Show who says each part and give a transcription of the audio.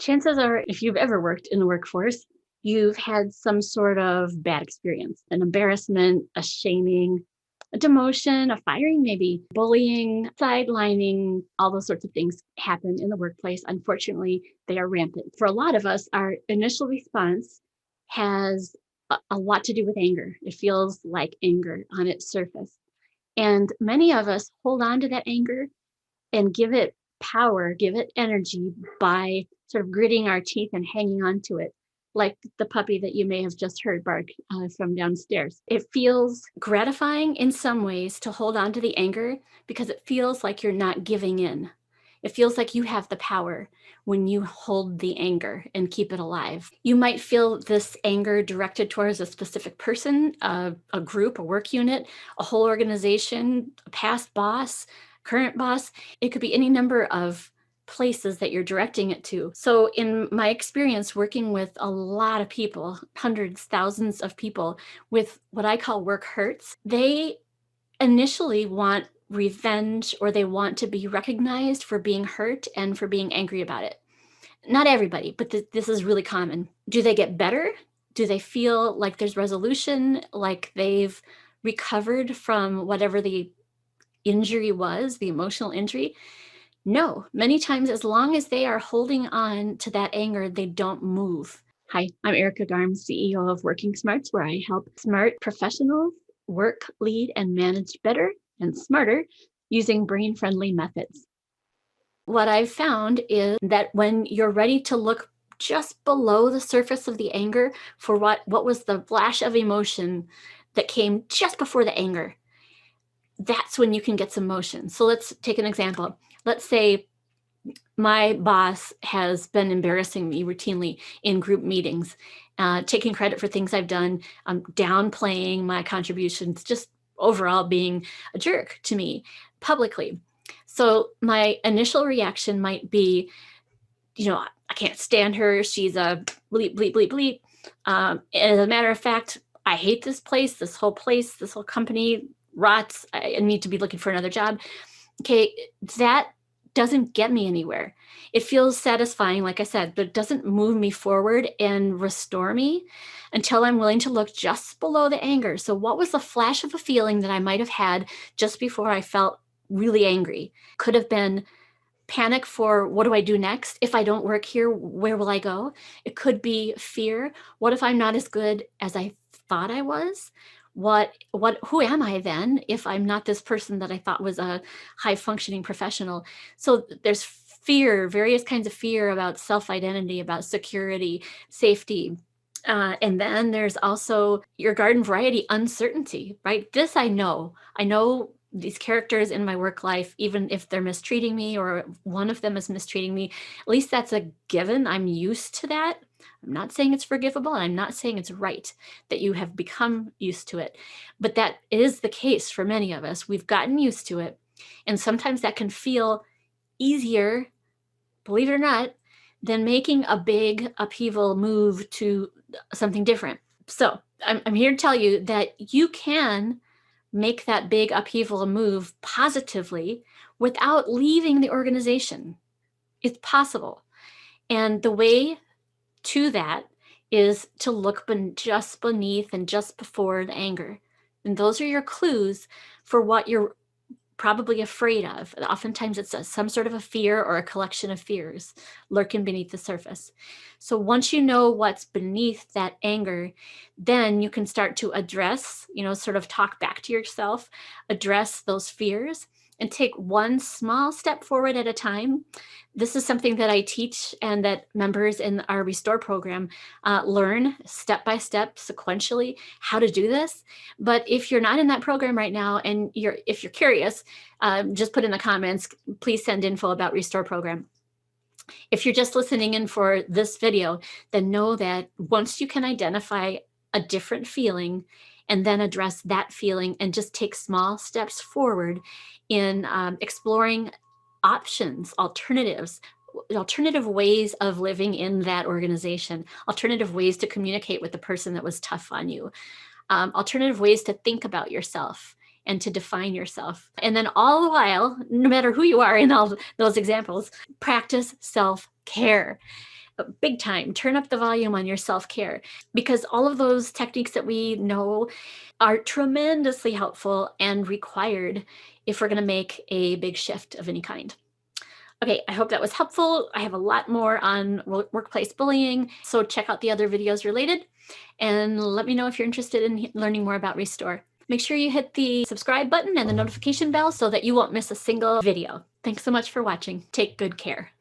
Speaker 1: Chances are, if you've ever worked in the workforce, you've had some sort of bad experience, an embarrassment, a shaming, a demotion, a firing, maybe bullying, sidelining, all those sorts of things happen in the workplace. Unfortunately, they are rampant. For a lot of us, our initial response has a lot to do with anger. It feels like anger on its surface. And many of us hold on to that anger and give it power, give it energy by sort of gritting our teeth and hanging on to it, like the puppy that you may have just heard bark from downstairs. It feels gratifying in some ways to hold on to the anger because it feels like you're not giving in. It feels like you have the power when you hold the anger and keep it alive. You might feel this anger directed towards a specific person, a group, a work unit, a whole organization, a past boss, current boss. It could be any number of places that you're directing it to. So in my experience working with a lot of people, hundreds, thousands of people with what I call work hurts, they initially want revenge or they want to be recognized for being hurt and for being angry about it. Not everybody, but this is really common. Do they get better? Do they feel like there's resolution, like they've recovered from whatever the injury was, the emotional injury? No, many times, as long as they are holding on to that anger, they don't move. Hi, I'm Erika Garms, CEO of WorkingSmarts, where I help smart professionals work, lead, and manage better and smarter using brain-friendly methods. What I've found is that when you're ready to look just below the surface of the anger for what was the flash of emotion that came just before the anger, that's when you can get some motion. So let's take an example. Let's say my boss has been embarrassing me routinely in group meetings, taking credit for things I've done, downplaying my contributions, just overall being a jerk to me publicly. So my initial reaction might be, I can't stand her. She's a bleep, bleep, bleep, bleep. As a matter of fact, I hate this place, this whole company rots. I need to be looking for another job. Okay, that doesn't get me anywhere. It feels satisfying, like I said, but it doesn't move me forward and restore me until I'm willing to look just below the anger. So what was the flash of a feeling that I might have had just before I felt really angry? Could have been panic for what do I do next? If I don't work here, where will I go? It could be fear. What if I'm not as good as I thought I was? Who am I then if I'm not this person that I thought was a high functioning professional? So there's fear, various kinds of fear about self-identity, about security, safety. And then there's also your garden variety uncertainty, right? This I know these characters in my work life, even if they're mistreating me or one of them is mistreating me, at least that's a given. I'm used to that. I'm not saying it's forgivable, and I'm not saying it's right that you have become used to it, but that is the case for many of us. We've gotten used to it, and sometimes that can feel easier, believe it or not, than making a big upheaval move to something different. So I'm here to tell you that you can make that big upheaval move positively without leaving the organization. It's possible. And the way to that is to look just beneath and just before the anger. And those are your clues for what you're probably afraid of. Oftentimes it's some sort of a fear or a collection of fears lurking beneath the surface. So once you know what's beneath that anger, then you can start to address, sort of talk back to yourself, address those fears, and take one small step forward at a time. This is something that I teach and that members in our Restore program learn step by step, sequentially, how to do this. But if you're not in that program right now and if you're curious, just put in the comments, please send info about Restore program. If you're just listening in for this video, then know that once you can identify a different feeling and then address that feeling and just take small steps forward in exploring options, alternative ways of living in that organization, alternative ways to communicate with the person that was tough on you, alternative ways to think about yourself and to define yourself. And then all the while, no matter who you are in all those examples, practice self-care. Big time. Turn up the volume on your self-care, because all of those techniques that we know are tremendously helpful and required if we're going to make a big shift of any kind. Okay, I hope that was helpful. I have a lot more on workplace bullying, so check out the other videos related and let me know if you're interested in learning more about Restore. Make sure you hit the subscribe button and the notification bell so that you won't miss a single video. Thanks so much for watching. Take good care.